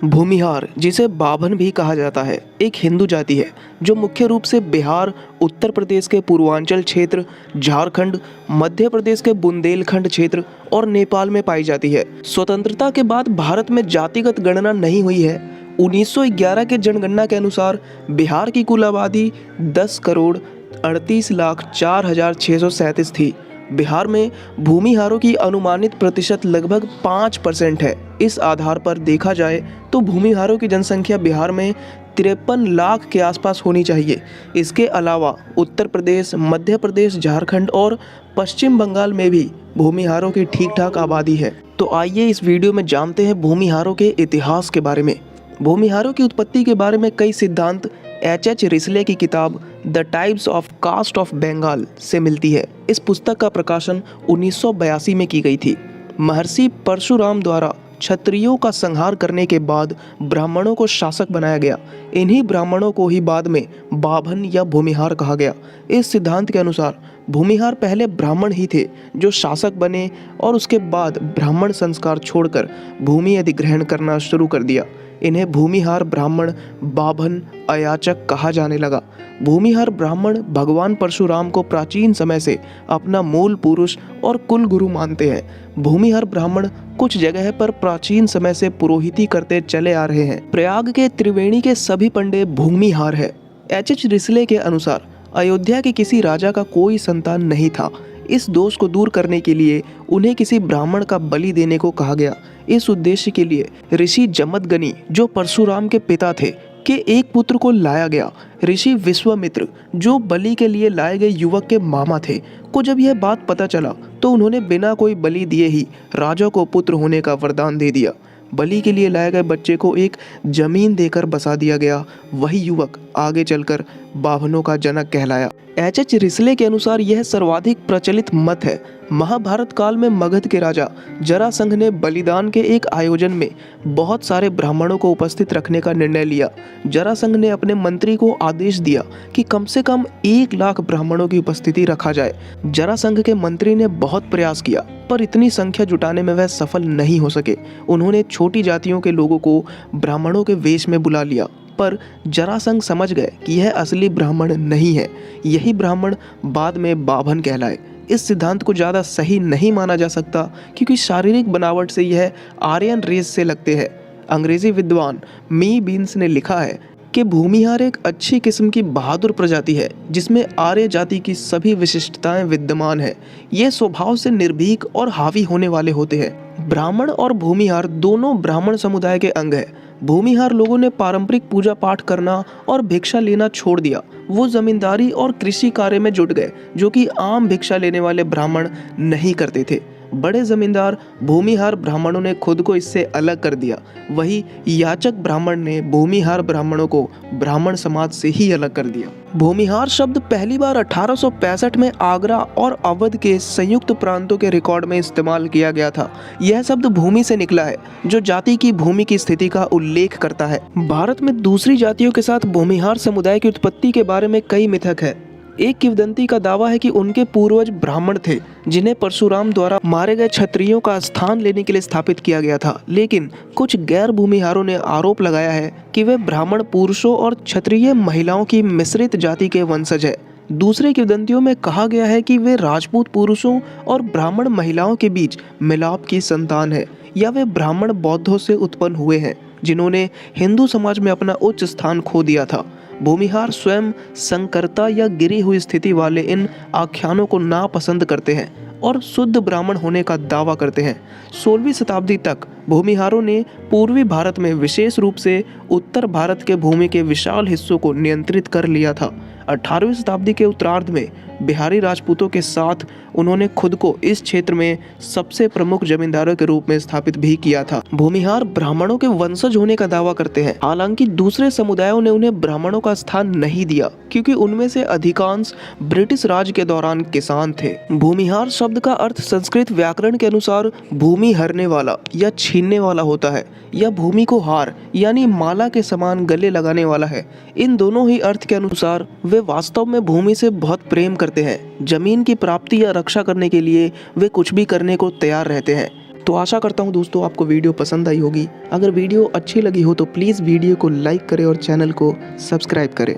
भूमिहार, जिसे बाभन भी कहा जाता है, एक हिंदू जाति है जो मुख्य रूप से बिहार, उत्तर प्रदेश के पूर्वांचल क्षेत्र, झारखंड, मध्य प्रदेश के बुंदेलखंड क्षेत्र और नेपाल में पाई जाती है। स्वतंत्रता के बाद भारत में जातिगत गणना नहीं हुई है। 1911 के जनगणना के अनुसार बिहार की कुल आबादी 10,38,04,637 थी। बिहार में भूमिहारों की अनुमानित प्रतिशत लगभग 5% है। इस आधार पर देखा जाए तो भूमिहारों की जनसंख्या बिहार में 53 लाख के आसपास होनी चाहिए। इसके अलावा उत्तर प्रदेश, मध्य प्रदेश, झारखंड और पश्चिम बंगाल में भी भूमिहारों की ठीक ठाक आबादी है। तो आइए इस वीडियो में जानते हैं भूमिहारों के इतिहास के बारे में। भूमिहारों की उत्पत्ति के बारे में कई सिद्धांत एच रिसले की किताब the types of caste of Bengal से मिलती है। इस पुस्तक का प्रकाशन 1982 में की गई थी। महर्षि परशुराम द्वारा क्षत्रियों का संहार करने के बाद ब्राह्मणों को शासक बनाया गया। इन्हीं ब्राह्मणों को ही बाद में बाभन या भूमिहार कहा गया। इस सिद्धांत के अनुसार भूमिहार पहले ब्राह्मण ही थे जो शासक बने और उसके बाद ब्राह्मण संस्कार छोड़कर भूमि अधिग्रहण करना शुरू कर दिया। इन्हें भूमिहार ब्राह्मण, बाभन, अयाचक कहा जाने लगा। भूमिहार ब्राह्मण भगवान परशुराम को प्राचीन समय से अपना मूल पुरुष और कुल गुरु मानते हैं। भूमिहार ब्राह्मण कुछ जगह पर प्राचीन समय से पुरोहिती करते चले आ रहे हैं। प्रयाग के त्रिवेणी के सभी पंडे भूमिहार है। एच रिसले के अनुसार अयोध्या के किसी राजा का कोई संतान नहीं था। इस दोष को दूर करने के लिए उन्हें किसी ब्राह्मण का बलि देने को कहा गया। इस उद्देश्य के लिए ऋषि जमदग्नि, जो परशुराम के पिता थे, के एक पुत्र को लाया गया। ऋषि विश्वामित्र, जो बलि के लिए लाए गए युवक के मामा थे, को जब यह बात पता चला तो उन्होंने बिना कोई बलि दिए ही राजा को पुत्र होने का वरदान दे दिया। बलि के लिए लाए गए बच्चे को एक जमीन देकर बसा दिया गया। वही युवक आगे चलकर बाभनों का जनक कहलाया। एच रिसले के अनुसार यह सर्वाधिक प्रचलित मत है। महाभारत काल में मगध के राजा जरासंध ने बलिदान के एक आयोजन में बहुत सारे ब्राह्मणों को उपस्थित रखने का निर्णय लिया। जरासंध ने अपने मंत्री को आदेश दिया कि कम से कम 1 लाख ब्राह्मणों की उपस्थिति रखा जाए। जरासंध के मंत्री ने बहुत प्रयास किया पर इतनी संख्या जुटाने में वह सफल नहीं हो सके। उन्होंने छोटी जातियों के लोगों को ब्राह्मणों के वेश में बुला लिया, पर जरासंध समझ गए कि यह असली ब्राह्मण नहीं है। यही ब्राह्मण बाद में बाभन कहलाए। इस सिद्धांत को ज़्यादा सही नहीं माना जा सकता क्योंकि शारीरिक बनावट से यह आर्यन रेस से लगते हैं। अंग्रेजी विद्वान मी बीन्स ने लिखा है कि भूमिहार एक अच्छी किस्म की बहादुर प्रजाति है जिसमें आर्य जाति की सभी विशिष्टताएं विद्यमान है। ये स्वभाव से निर्भीक और हावी होने वाले होते हैं। ब्राह्मण और भूमिहार दोनों ब्राह्मण समुदाय के अंग है। भूमिहार लोगों ने पारंपरिक पूजा पाठ करना और भिक्षा लेना छोड़ दिया। वो जमींदारी और कृषि कार्य में जुट गए, जो कि आम भिक्षा लेने वाले ब्राह्मण नहीं करते थे। बड़े जमींदार भूमिहार ब्राह्मणों ने खुद को इससे अलग कर दिया। वही याचक ब्राह्मण ने भूमिहार ब्राह्मणों को ब्राह्मण समाज से ही अलग कर दिया। भूमिहार शब्द पहली बार 1865 में आगरा और अवध के संयुक्त प्रांतों के रिकॉर्ड में इस्तेमाल किया गया था। यह शब्द भूमि से निकला है, जो जाति की भूमि की स्थिति का उल्लेख करता है। भारत में दूसरी जातियों के साथ भूमिहार समुदाय की उत्पत्ति के बारे में कई मिथक है। एक किंवदंती का दावा है कि उनके पूर्वज ब्राह्मण थे जिन्हें परशुराम द्वारा मारे गए क्षत्रियों का स्थान लेने के लिए स्थापित किया गया था। लेकिन कुछ गैर भूमिहारों ने आरोप लगाया है कि वे ब्राह्मण पुरुषों और क्षत्रिय महिलाओं की मिश्रित जाति के वंशज है। दूसरे किंवदंतियों में कहा गया है कि वे राजपूत पुरुषों और ब्राह्मण महिलाओं के बीच मिलाप की संतान है, या वे ब्राह्मण बौद्धों से उत्पन्न हुए हैं जिन्होंने हिंदू समाज में अपना उच्च स्थान खो दिया था। भूमिहार स्वयं संकरता या गिरी हुई स्थिति वाले इन आख्यानों को नापसंद करते हैं और शुद्ध ब्राह्मण होने का दावा करते हैं। 16वीं शताब्दी तक भूमिहारों ने पूर्वी भारत में, विशेष रूप से उत्तर भारत के भूमि के विशाल हिस्सों को नियंत्रित कर लिया था। 18वीं शताब्दी के उत्तरार्ध में बिहारी राजपूतों के साथ उन्होंने खुद को इस क्षेत्र में सबसे प्रमुख जमींदारों के रूप में स्थापित भी किया था। भूमिहार ब्राह्मणों के वंशज होने का दावा करते हैं। हालांकि दूसरे समुदायों ने उन्हें ब्राह्मणों का स्थान नहीं दिया क्योंकि उनमें से अधिकांश ब्रिटिश राज के दौरान किसान थे। भूमिहार शब्द का अर्थ संस्कृत व्याकरण के अनुसार भूमि हरने वाला या छीनने वाला होता है, या भूमि को हार यानी माला के समान गले लगाने वाला है। इन दोनों ही अर्थ के अनुसार वे वास्तव में भूमि से बहुत प्रेम करते हैं। जमीन की प्राप्ति या रक्षा करने के लिए वे कुछ भी करने को तैयार रहते हैं। तो आशा करता हूँ दोस्तों आपको वीडियो पसंद आई होगी। अगर वीडियो अच्छी लगी हो तो प्लीज़ वीडियो को लाइक करें और चैनल को सब्सक्राइब करें।